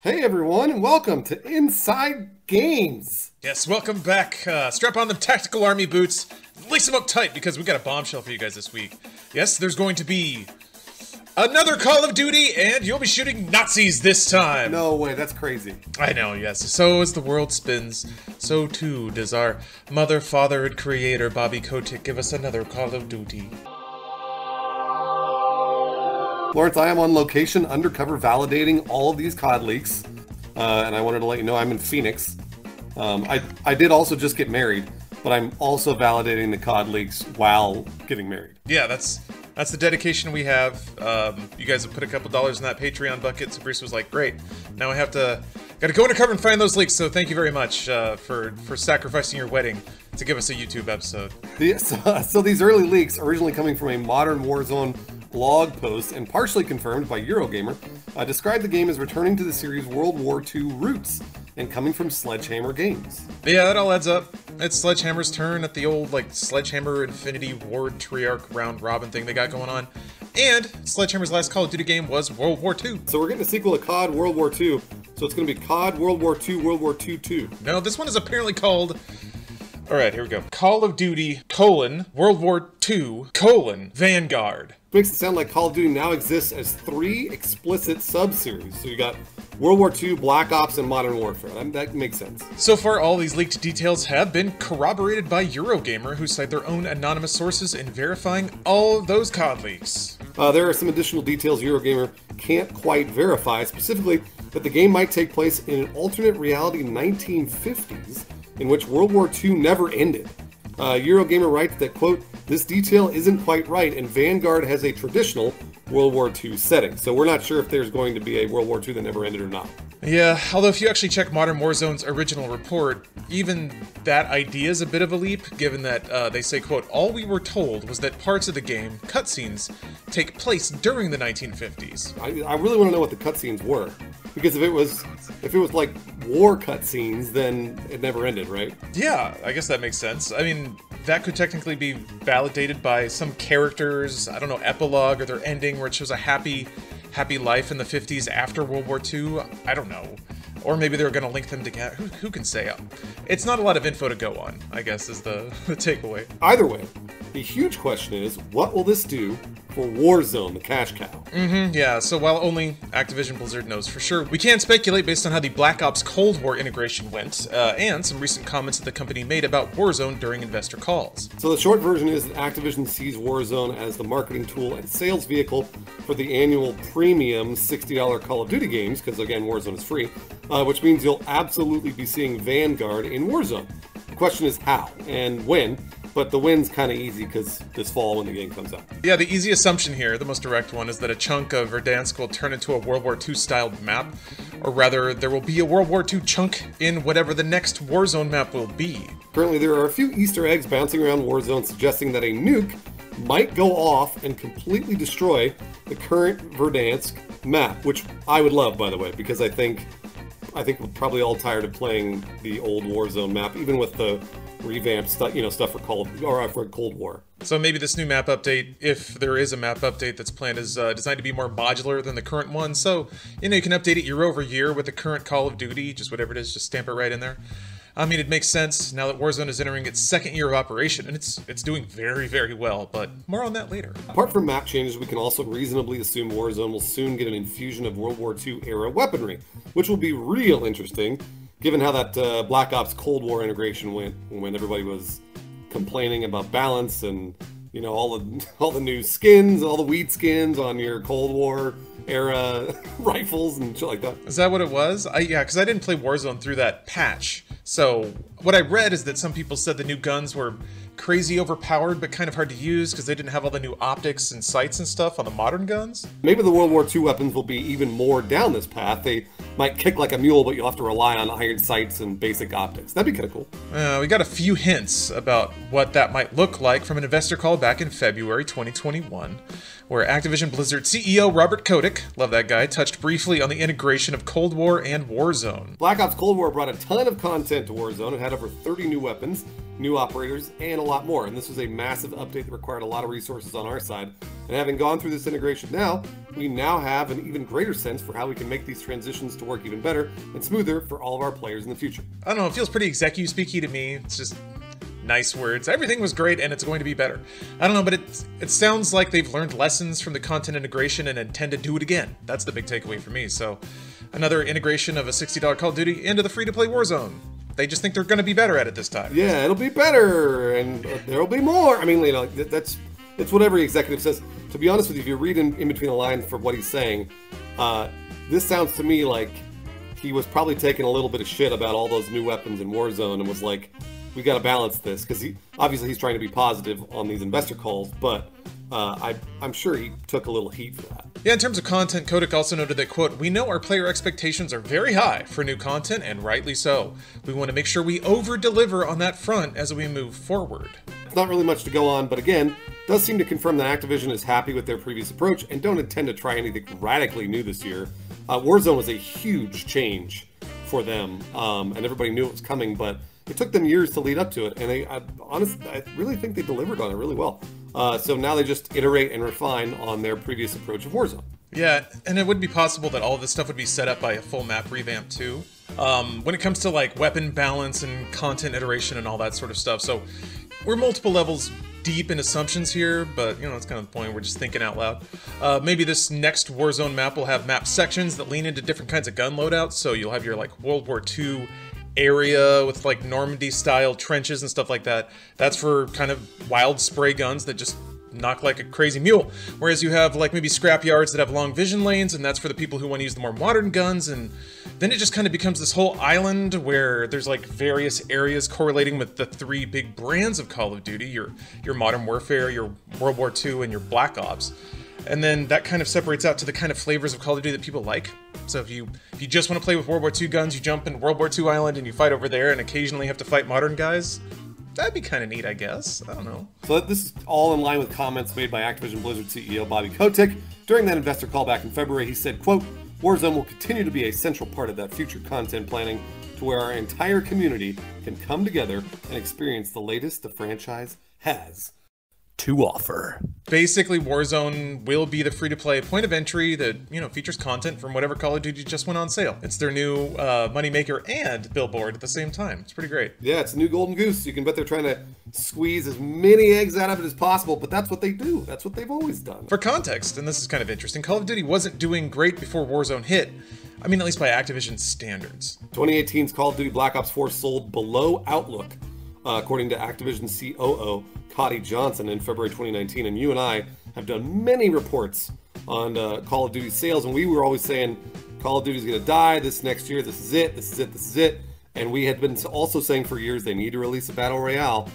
Hey everyone, and welcome to Inside Games! Yes, welcome back. Strap on them tactical army boots, lace them up tight because we got a bombshell for you guys this week. Yes, there's going to be another Call of Duty, and you'll be shooting Nazis this time! No way, that's crazy. I know, yes. So as the world spins, so too does our mother, father, and creator, Bobby Kotick, give us another Call of Duty. Lawrence, I am on location, undercover, validating all of these COD leaks, and I wanted to let you know I'm in Phoenix. I did also just get married, but I'm also validating the COD leaks while getting married. Yeah, that's the dedication we have. You guys have put a couple dollars in that Patreon bucket, so Bruce was like, great, now I gotta go undercover and find those leaks, so thank you very much for sacrificing your wedding to give us a YouTube episode. So these early leaks, originally coming from a modern Warzone blog post and partially confirmed by Eurogamer, described the game as returning to the series' World War II roots and coming from Sledgehammer Games. Yeah, that all adds up. It's Sledgehammer's turn at the old, Sledgehammer Infinity Ward Treyarch round robin thing they got going on. And Sledgehammer's last Call of Duty game was World War II. So we're getting a sequel to COD World War II, so it's going to be COD World War II, World War II 2. No, this one is apparently called... Alright, here we go. Call of Duty, World War II, Vanguard. Makes it sound like Call of Duty now exists as 3 explicit sub-series. So you got World War II, Black Ops, and Modern Warfare. That makes sense. So far, all these leaked details have been corroborated by Eurogamer, who cite their own anonymous sources in verifying all of those COD leaks. There are some additional details Eurogamer can't quite verify, specifically that the game might take place in an alternate reality 1950s, in which World War II never ended. Eurogamer writes that, quote, this detail isn't quite right, and Vanguard has a traditional World War II setting. So we're not sure if there's going to be a World War II that never ended or not. Yeah, although if you actually check Modern Warzone's original report, even that idea is a bit of a leap, given that they say, quote, all we were told was that parts of the game, cutscenes, take place during the 1950s. I really want to know what the cutscenes were. Because if it was like war cutscenes, then it never ended, right? Yeah, I guess that makes sense. I mean, that could technically be validated by some characters, I don't know, epilogue or their ending where it shows a happy life in the 50s after World War II. I don't know. Or maybe they're going to link them together. Who can say? It's not a lot of info to go on, I guess, is the takeaway. Either way, the huge question is, what will this do for Warzone, the cash cow? Yeah, so while only Activision Blizzard knows for sure, we can speculate based on how the Black Ops Cold War integration went, and some recent comments that the company made about Warzone during investor calls. So the short version is that Activision sees Warzone as the marketing tool and sales vehicle for the annual premium $60 Call of Duty games, because again, Warzone is free, which means you'll absolutely be seeing Vanguard in Warzone. The question is how and when, but the when's kind of easy because this fall when the game comes out. Yeah, the easy assumption here, the most direct one, is that a chunk of Verdansk will turn into a World War II styled map, or rather, there will be a World War II chunk in whatever the next Warzone map will be. Currently, there are a few Easter eggs bouncing around Warzone suggesting that a nuke might go off and completely destroy the current Verdansk map, which I would love, by the way, because I think we're probably all tired of playing the old Warzone map, even with the revamped stuff, stuff for Cold War. So maybe this new map update, if there is a map update that's planned, is designed to be more modular than the current one. So, you can update it year over year with the current Call of Duty, just whatever it is, just stamp it right in there. I mean, it makes sense now that Warzone is entering its second year of operation, and it's doing very, very well, but more on that later. Apart from map changes, we can also reasonably assume Warzone will soon get an infusion of World War II era weaponry, which will be real interesting, given how that Black Ops Cold War integration went when everybody was complaining about balance and, all the new skins, all the weed skins on your Cold War era rifles and shit like that. Is that what it was? Yeah, because I didn't play Warzone through that patch. So what I read is that some people said the new guns were crazy overpowered, but kind of hard to use because they didn't have all the new optics and sights and stuff on the modern guns. Maybe the World War II weapons will be even more down this path. They might kick like a mule, but you'll have to rely on iron sights and basic optics. That'd be kind of cool. We got a few hints about what that might look like from an investor call back in February 2021, where Activision Blizzard CEO Robert Kotick, love that guy, touched briefly on the integration of Cold War and Warzone. Black Ops Cold War brought a ton of content to Warzone. It had over 30 new weapons, new operators, and a lot more. And this was a massive update that required a lot of resources on our side. And having gone through this integration now, we now have an even greater sense for how we can make these transitions to work even better and smoother for all of our players in the future. I don't know, it feels pretty execu-speaky to me. It's just nice words. Everything was great and it's going to be better. I don't know, but it sounds like they've learned lessons from the content integration and intend to do it again. That's the big takeaway for me. So another integration of a $60 Call of Duty into the free-to-play Warzone. They just think they're going to be better at it this time. Yeah, it'll be better, and there'll be more. I mean, you know, it's what every executive says. To be honest with you, if you read in between the lines for what he's saying, this sounds to me like he was probably taking a little bit of shit about all those new weapons in Warzone and was like, we got to balance this, because obviously he's trying to be positive on these investor calls, but I'm sure he took a little heat for that. Yeah, in terms of content, Kotick also noted that, quote, "We know our player expectations are very high for new content, and rightly so. We want to make sure we over-deliver on that front as we move forward." It's not really much to go on, but again, does seem to confirm that Activision is happy with their previous approach and don't intend to try anything radically new this year. Warzone was a huge change for them, and everybody knew it was coming, but it took them years to lead up to it, and I really think they delivered on it really well. So now they just iterate and refine on their previous approach of Warzone. Yeah, and it would be possible that all of this stuff would be set up by a full map revamp too. When it comes to like weapon balance and content iteration and all that sort of stuff. So we're multiple levels deep in assumptions here, but you know, it's kind of the point. We're just thinking out loud. Maybe this next Warzone map will have map sections that lean into different kinds of gun loadouts. So you'll have your like World War II area with like Normandy style trenches and stuff like that. That's for kind of wild spray guns that just knock like a crazy mule. Whereas you have like maybe scrap yards that have long vision lanes, and that's for the people who want to use the more modern guns. And then it just kind of becomes this whole island where there's like various areas correlating with the three big brands of Call of Duty, your Modern Warfare, your World War II, and your Black Ops. And then that kind of separates out to the kind of flavors of Call of Duty that people like. So if you just want to play with World War II guns, you jump in World War II Island and you fight over there and occasionally have to fight modern guys. That'd be kind of neat, I guess. I don't know. So this is all in line with comments made by Activision Blizzard CEO Bobby Kotick. During that investor call back in February, he said, quote, "Warzone will continue to be a central part of that future content planning to where our entire community can come together and experience the latest the franchise has to offer." Basically, Warzone will be the free-to-play point of entry that, you know, features content from whatever Call of Duty just went on sale. It's their new moneymaker and billboard at the same time. It's pretty great. Yeah, it's a new golden goose. You can bet they're trying to squeeze as many eggs out of it as possible, but that's what they do. That's what they've always done. For context, and this is kind of interesting, Call of Duty wasn't doing great before Warzone hit. I mean, at least by Activision standards. 2018's Call of Duty Black Ops 4 sold below outlook, according to Activision COO Cody Johnson in February 2019, and you and I have done many reports on Call of Duty sales, and we were always saying Call of Duty is going to die this next year, this is it, this is it, this is it, and we had been also saying for years they need to release a Battle Royale.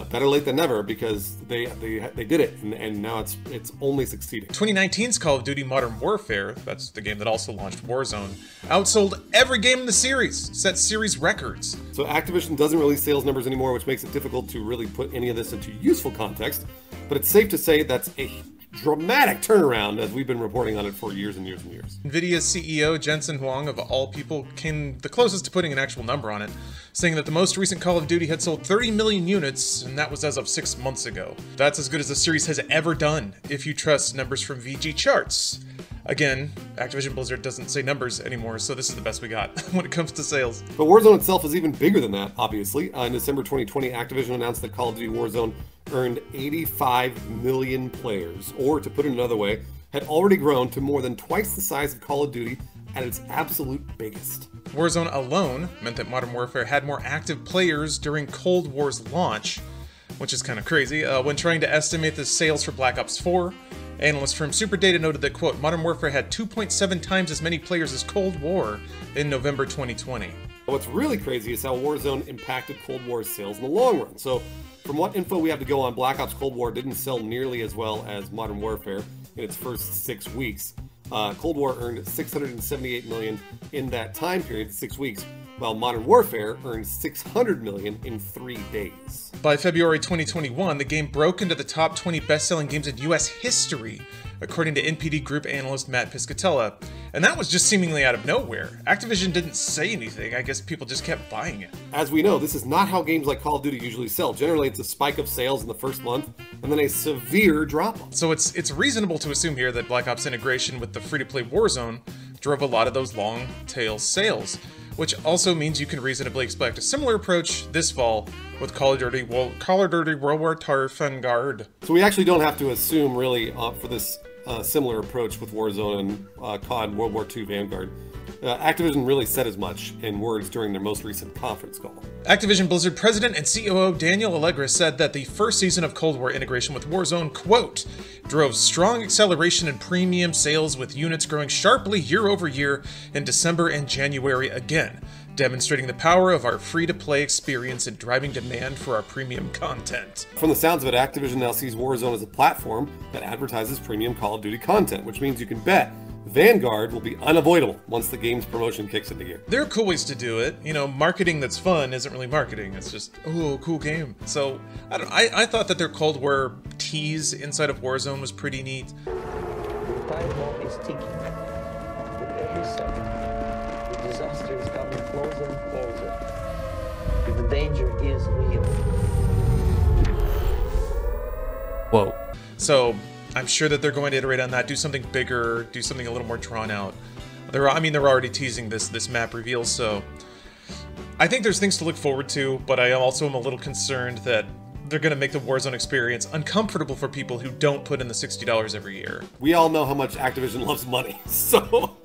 Better late than never, because they did it, and now it's only succeeding. 2019's Call of Duty Modern Warfare, that's the game that also launched Warzone, outsold every game in the series, set series records. So Activision doesn't release sales numbers anymore, which makes it difficult to really put any of this into useful context, but it's safe to say that's a dramatic turnaround, as we've been reporting on it for years and years and years. NVIDIA's CEO Jensen Huang, of all people, came the closest to putting an actual number on it, saying that the most recent Call of Duty had sold 30 million units, and that was as of 6 months ago. That's as good as the series has ever done, if you trust numbers from VG Charts. Again, Activision Blizzard doesn't say numbers anymore, so this is the best we got when it comes to sales. But Warzone itself is even bigger than that, obviously. In December 2020, Activision announced that Call of Duty Warzone earned 85 million players, or to put it another way, had already grown to more than twice the size of Call of Duty at its absolute biggest. Warzone alone meant that Modern Warfare had more active players during Cold War's launch, which is kind of crazy. When trying to estimate the sales for Black Ops 4, analysts from SuperData noted that, quote, Modern Warfare had 2.7 times as many players as Cold War in November 2020. What's really crazy is how Warzone impacted Cold War's sales in the long run. So, from what info we have to go on, Black Ops Cold War didn't sell nearly as well as Modern Warfare in its first 6 weeks. Cold War earned $678 million in that time period, 6 weeks, while Modern Warfare earned $600 million in 3 days. By February 2021, the game broke into the top 20 best-selling games in U.S. history, according to NPD Group analyst Matt Piscatella. And that was just seemingly out of nowhere. Activision didn't say anything, I guess people just kept buying it. As we know, this is not how games like Call of Duty usually sell. Generally, it's a spike of sales in the first month, and then a severe drop-off. So it's reasonable to assume here that Black Ops integration with the free-to-play Warzone drove a lot of those long-tail sales, which also means you can reasonably expect a similar approach this fall with Call of Duty World War II Vanguard. So we actually don't have to assume, really, for this similar approach with Warzone and COD World War II Vanguard. Activision really said as much in words during their most recent conference call. Activision Blizzard President and COO Daniel Allegra said that the first season of Cold War integration with Warzone, quote, drove strong acceleration in premium sales with units growing sharply year over year in December and January again, demonstrating the power of our free-to-play experience and driving demand for our premium content. From the sounds of it, Activision now sees Warzone as a platform that advertises premium Call of Duty content, which means you can bet Vanguard will be unavoidable once the game's promotion kicks into gear. There are cool ways to do it. You know, marketing that's fun isn't really marketing. It's just, oh, cool game. So, I thought that their Cold War tease inside of Warzone was pretty neat. The time bomb is ticking. With every second, the disaster is coming closer and closer. The danger is real. Whoa. So, I'm sure that they're going to iterate on that, do something bigger, do something a little more drawn out. They're already teasing this map reveal, so I think there's things to look forward to, but I also am a little concerned that they're going to make the Warzone experience uncomfortable for people who don't put in the $60 every year. We all know how much Activision loves money, so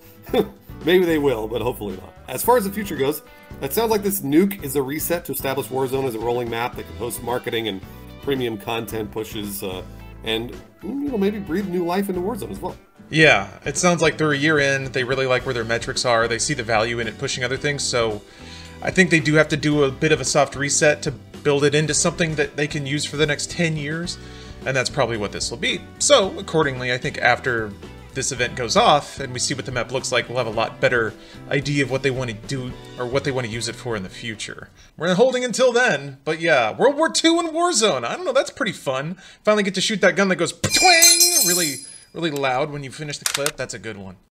maybe they will, but hopefully not. As far as the future goes, it sounds like this nuke is a reset to establish Warzone as a rolling map that can host marketing and premium content pushes, and maybe breathe new life into Warzone as well. Yeah, it sounds like they're a year in, they really like where their metrics are, they see the value in it pushing other things, so I think they do have to do a bit of a soft reset to build it into something that they can use for the next 10 years, and that's probably what this will be. So, accordingly, I think after this event goes off and we see what the map looks like, we'll have a lot better idea of what they want to do or what they want to use it for in the future. We're holding until then, but yeah, World War II and Warzone. I don't know, that's pretty fun. Finally get to shoot that gun that goes twang really loud when you finish the clip. That's a good one.